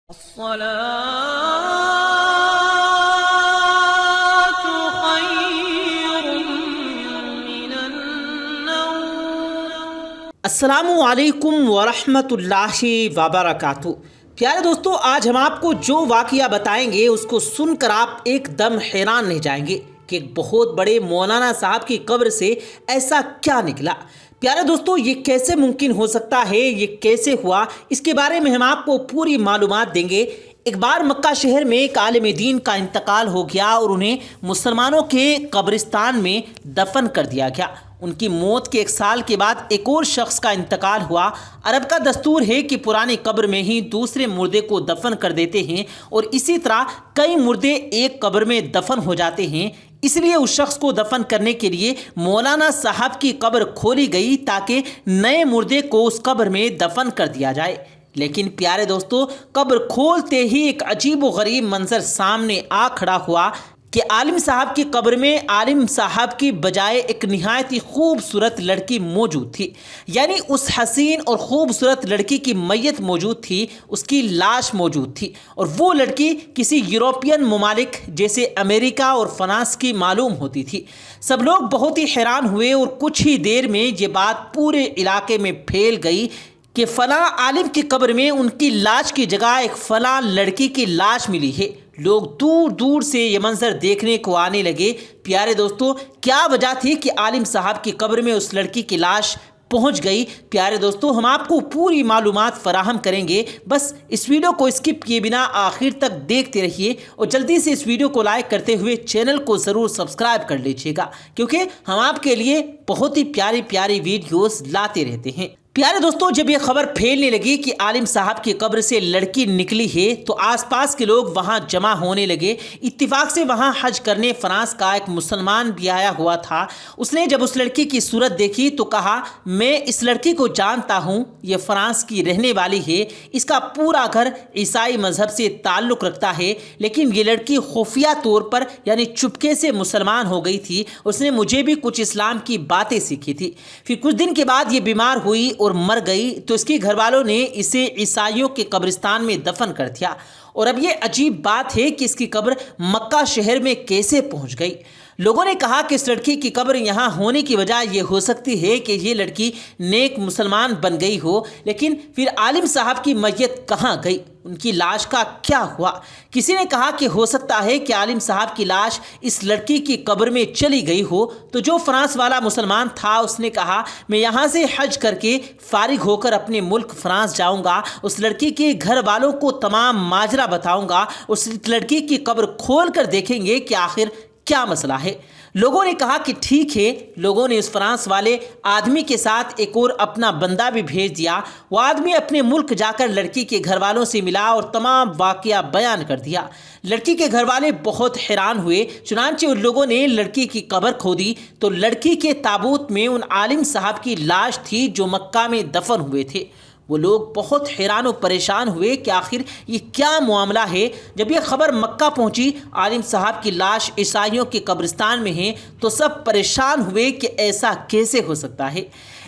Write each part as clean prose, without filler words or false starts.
الصلاة خير من النوم۔ السلام علیکم ورحمۃ اللہ وبرکاتہ۔ پیارے دوستو، آج ہم آپ کو جو واقعہ بتائیں گے اس کو سن کر آپ ایک دم حیران رہ جائیں گے کہ ایک بہت بڑے مولانا صاحب کی قبر سے ایسا کیا نکلا۔ پیارے دوستو، یہ کیسے ممکن ہو سکتا ہے، یہ کیسے ہوا، اس کے بارے میں ہم آپ کو پوری معلومات دیں گے۔ ایک بار مکہ شہر میں ایک عالم دین کا انتقال ہو گیا اور انہیں مسلمانوں کے قبرستان میں دفن کر دیا گیا۔ ان کی موت کے 1 سال کے بعد ایک اور شخص کا انتقال ہوا۔ عرب کا دستور ہے کہ پرانی قبر میں ہی دوسرے مردے کو دفن کر دیتے ہیں اور اسی طرح کئی مردے ایک قبر میں دفن ہو جاتے ہیں۔ اس لیے اس شخص کو دفن کرنے کے لیے مولانا صاحب کی قبر کھولی گئی تاکہ نئے مردے کو اس قبر میں دفن کر دیا جائے۔ لیکن پیارے دوستو، قبر کھولتے ہی ایک عجیب و غریب منظر سامنے آ کھڑا ہوا کہ عالم صاحب کی قبر میں عالم صاحب کی بجائے ایک نہایت ہی خوبصورت لڑکی موجود تھی۔ یعنی اس حسین اور خوبصورت لڑکی کی میت موجود تھی، اس کی لاش موجود تھی، اور وہ لڑکی کسی یورپین ممالک جیسے امریکہ اور فرانس کی معلوم ہوتی تھی۔ سب لوگ بہت ہی حیران ہوئے اور کچھ ہی دیر میں یہ بات پورے علاقے میں پھیل گئی کہ فلاں عالم کی قبر میں ان کی لاش کی جگہ ایک فلاں لڑکی کی لاش ملی ہے۔ لوگ دور دور سے یہ منظر دیکھنے کو آنے لگے۔ پیارے دوستو، کیا وجہ تھی کہ عالم صاحب کی قبر میں اس لڑکی کی لاش پہنچ گئی؟ پیارے دوستو، ہم آپ کو پوری معلومات فراہم کریں گے، بس اس ویڈیو کو اسکپ کیے بنا آخر تک دیکھتے رہیے اور جلدی سے اس ویڈیو کو لائک کرتے ہوئے چینل کو ضرور سبسکرائب کر لیجیے گا، کیونکہ ہم آپ کے لیے بہت ہی پیاری پیاری ویڈیوز لاتے رہتے ہیں۔ پیارے دوستو، جب یہ خبر پھیلنے لگی کہ عالم صاحب کی قبر سے لڑکی نکلی ہے تو آس پاس کے لوگ وہاں جمع ہونے لگے۔ اتفاق سے وہاں حج کرنے فرانس کا ایک مسلمان بھی آیا ہوا تھا۔ اس نے جب اس لڑکی کی صورت دیکھی تو کہا، میں اس لڑکی کو جانتا ہوں، یہ فرانس کی رہنے والی ہے، اس کا پورا گھر عیسائی مذہب سے تعلق رکھتا ہے، لیکن یہ لڑکی خفیہ طور پر یعنی چپکے سے مسلمان ہو گئی تھی۔ اس نے مجھے بھی کچھ اسلام کی باتیں سیکھی تھی۔ پھر کچھ دن کے بعد یہ بیمار ہوئی اور مر گئی تو اس کے گھر والوں نے اسے عیسائیوں کے قبرستان میں دفن کر دیا۔ اور اب یہ عجیب بات ہے کہ اس کی قبر مکہ شہر میں کیسے پہنچ گئی؟ لوگوں نے کہا کہ اس لڑکی کی قبر یہاں ہونے کی وجہ یہ ہو سکتی ہے کہ یہ لڑکی نیک مسلمان بن گئی ہو، لیکن پھر عالم صاحب کی میت کہاں گئی؟ ان کی لاش کا کیا ہوا؟ کسی نے کہا کہ ہو سکتا ہے کہ عالم صاحب کی لاش اس لڑکی کی قبر میں چلی گئی ہو۔ تو جو فرانس والا مسلمان تھا اس نے کہا، میں یہاں سے حج کر کے فارغ ہو کر اپنے ملک فرانس جاؤں گا، اس لڑکی کے گھر والوں کو تمام ماجرا بتاؤں گا، اس لڑکی کی قبر کھول کر دیکھیں گے کہ آخر کیا مسئلہ ہے۔ لوگوں نے کہا کہ ٹھیک ہے۔ لوگوں نے اس فرانس والے آدمی کے ساتھ ایک اور اپنا بندہ بھی بھیج دیا۔ وہ آدمی اپنے ملک جا کر لڑکی کے گھر والوں سے ملا اور تمام واقعہ بیان کر دیا۔ لڑکی کے گھر والے بہت حیران ہوئے، چنانچہ ان لوگوں نے لڑکی کی قبر کھودی تو لڑکی کے تابوت میں ان عالم صاحب کی لاش تھی جو مکہ میں دفن ہوئے تھے۔ وہ لوگ بہت حیران و پریشان ہوئے کہ آخر یہ کیا معاملہ ہے۔ جب یہ خبر مکہ پہنچی عالم صاحب کی لاش عیسائیوں کے قبرستان میں ہے تو سب پریشان ہوئے کہ ایسا کیسے ہو سکتا ہے۔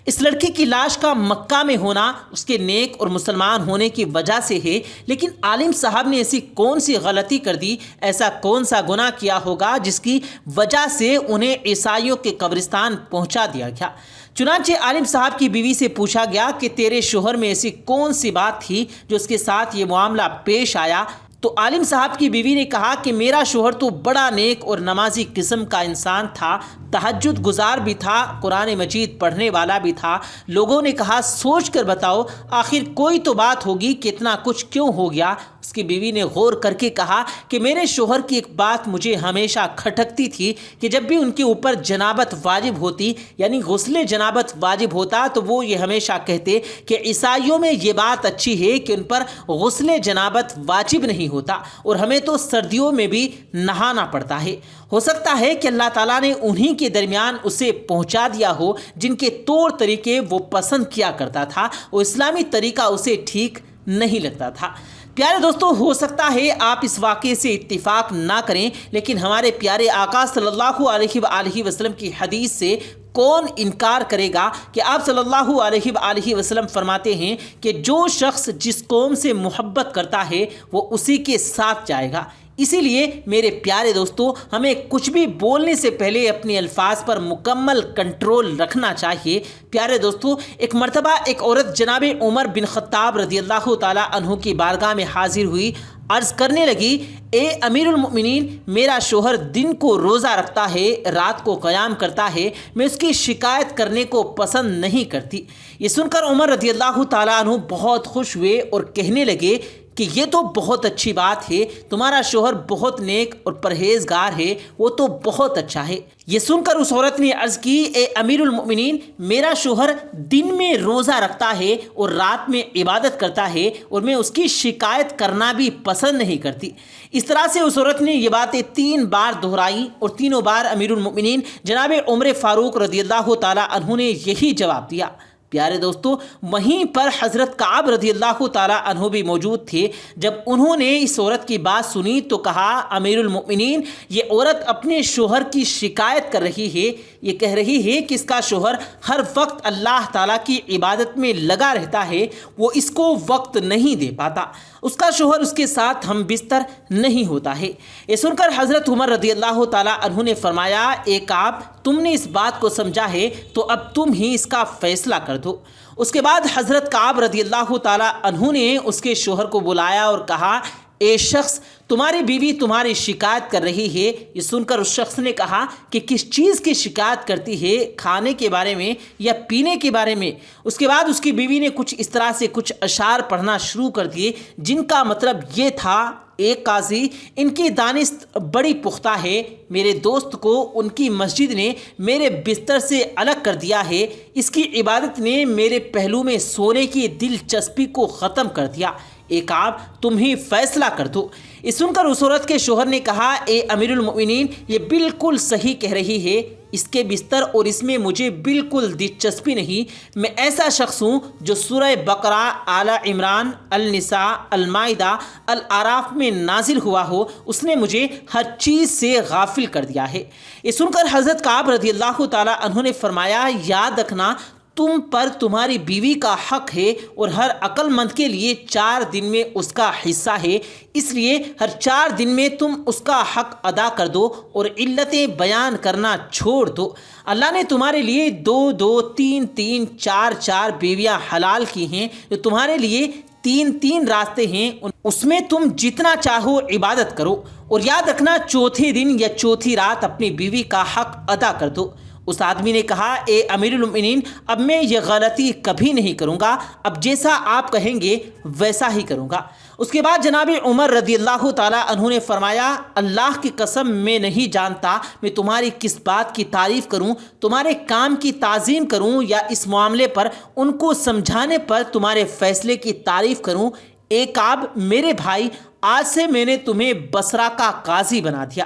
اس لڑکی کی لاش کا مکہ میں ہونا اس کے نیک اور مسلمان ہونے کی وجہ سے ہے، لیکن عالم صاحب نے ایسی کون سی غلطی کر دی، ایسا کون سا گناہ کیا ہوگا جس کی وجہ سے انہیں عیسائیوں کے قبرستان پہنچا دیا گیا؟ چنانچہ عالم صاحب کی بیوی سے پوچھا گیا کہ تیرے شوہر میں ایسی کون سی بات تھی جو اس کے ساتھ یہ معاملہ پیش آیا؟ تو عالم صاحب کی بیوی نے کہا کہ میرا شوہر تو بڑا نیک اور نمازی قسم کا انسان تھا، تہجد گزار بھی تھا، قرآن مجید پڑھنے والا بھی تھا۔ لوگوں نے کہا، سوچ کر بتاؤ آخر کوئی تو بات ہوگی کہ اتنا کچھ کیوں ہو گیا؟ اس کی بیوی نے غور کر کے کہا کہ میرے شوہر کی ایک بات مجھے ہمیشہ کھٹکتی تھی کہ جب بھی ان کے اوپر جنابت واجب ہوتی یعنی غسل جنابت واجب ہوتا تو وہ یہ ہمیشہ کہتے کہ عیسائیوں میں یہ بات اچھی ہے کہ ان پر غسل جنابت واجب نہیں ہوتا اور ہمیں تو سردیوں میں بھی نہانا پڑتا ہے۔ ہو سکتا ہے کہ اللہ تعالیٰ نے انہی کے درمیان اسے پہنچا دیا ہو جن کے طور طریقے وہ پسند کیا کرتا تھا، اور اسلامی طریقہ اسے ٹھیک نہیں لگتا تھا۔ پیارے دوستو، ہو سکتا ہے آپ اس واقعے سے اتفاق نہ کریں، لیکن ہمارے پیارے آقا صلی اللہ علیہ وآلہ وسلم کی حدیث سے کون انکار کرے گا کہ آپ صلی اللہ علیہ وآلہ وسلم فرماتے ہیں کہ جو شخص جس قوم سے محبت کرتا ہے وہ اسی کے ساتھ جائے گا۔ اسی لیے میرے پیارے دوستو، ہمیں کچھ بھی بولنے سے پہلے اپنے الفاظ پر مکمل کنٹرول رکھنا چاہیے۔ پیارے دوستو، ایک مرتبہ ایک عورت جناب عمر بن خطاب رضی اللہ تعالی عنہ کی بارگاہ میں حاضر ہوئی، عرض کرنے لگی، اے امیر المؤمنین، میرا شوہر دن کو روزہ رکھتا ہے، رات کو قیام کرتا ہے، میں اس کی شکایت کرنے کو پسند نہیں کرتی۔ یہ سن کر عمر رضی اللہ تعالیٰ عنہ بہت خوش ہوئے اور کہنے لگے کہ یہ تو بہت اچھی بات ہے، تمہارا شوہر بہت نیک اور پرہیزگار ہے، وہ تو بہت اچھا ہے۔ یہ سن کر اس عورت نے عرض کی، اے امیر المؤمنین، میرا شوہر دن میں روزہ رکھتا ہے اور رات میں عبادت کرتا ہے اور میں اس کی شکایت کرنا بھی پسند نہیں کرتی۔ اس طرح سے اس عورت نے یہ باتیں 3 بار دہرائی اور تینوں بار امیر المؤمنین جناب عمر فاروق رضی اللہ تعالیٰ عنہ نے یہی جواب دیا۔ پیارے دوستو، وہیں پر حضرت کعب رضی اللہ تعالیٰ عنہ بھی موجود تھے۔ جب انہوں نے اس عورت کی بات سنی تو کہا، امیر المؤمنین، یہ عورت اپنے شوہر کی شکایت کر رہی ہے، یہ کہہ رہی ہے کہ اس کا شوہر ہر وقت اللہ تعالیٰ کی عبادت میں لگا رہتا ہے، وہ اس کو وقت نہیں دے پاتا، اس کا شوہر اس کے ساتھ ہم بستر نہیں ہوتا ہے۔ یہ سن کر حضرت عمر رضی اللہ تعالیٰ عنہ نے فرمایا، اے کعب، تم نے اس بات کو سمجھا ہے تو اب تم ہی اس کا فیصلہ کر دو۔ اس کے بعد حضرت کعب رضی اللہ تعالیٰ عنہ نے اس کے شوہر کو بلایا اور کہا، اے شخص، تمہاری بیوی تمہاری شکایت کر رہی ہے۔ یہ سن کر اس شخص نے کہا کہ کس چیز کی شکایت کرتی ہے، کھانے کے بارے میں یا پینے کے بارے میں؟ اس کے بعد اس کی بیوی نے کچھ اس طرح سے کچھ اشعار پڑھنا شروع کر دیے جن کا مطلب یہ تھا، اے قاضی، ان کی دانست بڑی پختہ ہے، میرے دوست کو ان کی مسجد نے میرے بستر سے الگ کر دیا ہے، اس کی عبادت نے میرے پہلو میں سونے کی دلچسپی کو ختم کر دیا، اے کعب، تم ہی فیصلہ کر دو۔ یہ سن کر اس عورت کے شوہر نے کہا، اے امیر المؤمنین، یہ بالکل صحیح کہہ رہی ہے، اس کے بستر اور اس میں مجھے بالکل دلچسپی نہیں، میں ایسا شخص ہوں جو سورہ بقرہ، آل عمران، النساء، المائدہ، الاعراف میں نازل ہوا ہو، اس نے مجھے ہر چیز سے غافل کر دیا ہے۔ یہ سن کر حضرت کعب رضی اللہ تعالیٰ عنہ نے فرمایا، یاد رکھنا، تم پر تمہاری بیوی کا حق ہے اور ہر عقل مند کے لیے 4 دن میں اس کا حصہ ہے، اس لیے ہر 4 دن میں تم اس کا حق ادا کر دو اور علتیں بیان کرنا چھوڑ دو۔ اللہ نے تمہارے لیے 2 2 3 3 4 4 بیویاں حلال کی ہیں، جو تمہارے لیے 3 3 راستے ہیں، اس میں تم جتنا چاہو عبادت کرو، اور یاد رکھنا چوتھے دن یا چوتھی رات اپنی بیوی کا حق ادا کر دو۔ اس آدمی نے کہا، اے امیر المؤمنین، اب میں یہ غلطی کبھی نہیں کروں گا، اب جیسا آپ کہیں گے ویسا ہی کروں گا۔ اس کے بعد جناب عمر رضی اللہ تعالیٰ عنہ نے فرمایا، اللہ کی قسم میں نہیں جانتا میں تمہاری کس بات کی تعریف کروں، تمہارے کام کی تعظیم کروں یا اس معاملے پر ان کو سمجھانے پر تمہارے فیصلے کی تعریف کروں۔ اے کعب، میرے بھائی، آج سے میں نے تمہیں بصرہ کا قاضی بنا دیا۔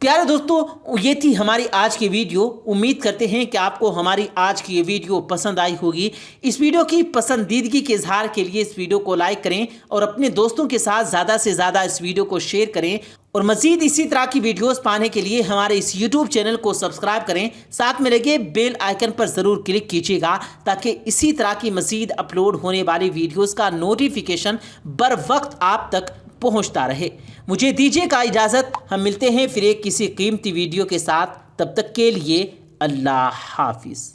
پیارے دوستو، یہ تھی ہماری آج کی ویڈیو۔ امید کرتے ہیں کہ آپ کو ہماری آج کی یہ ویڈیو پسند آئی ہوگی۔ اس ویڈیو کی پسندیدگی کے اظہار کے لیے اس ویڈیو کو لائک کریں اور اپنے دوستوں کے ساتھ زیادہ سے زیادہ اس ویڈیو کو شیئر کریں، اور مزید اسی طرح کی ویڈیوز پانے کے لیے ہمارے اس یوٹیوب چینل کو سبسکرائب کریں، ساتھ میں لگے بیل آئیکن پر ضرور کلک کیجیے گا تاکہ اسی طرح کی مزید اپلوڈ ہونے والی ویڈیوز کا نوٹیفیکیشن بر وقت آپ تک پہنچتا رہے۔ مجھے دیجیے گا اجازت، ہم ملتے ہیں پھر ایک کسی قیمتی ویڈیو کے ساتھ، تب تک کے لیے اللہ حافظ۔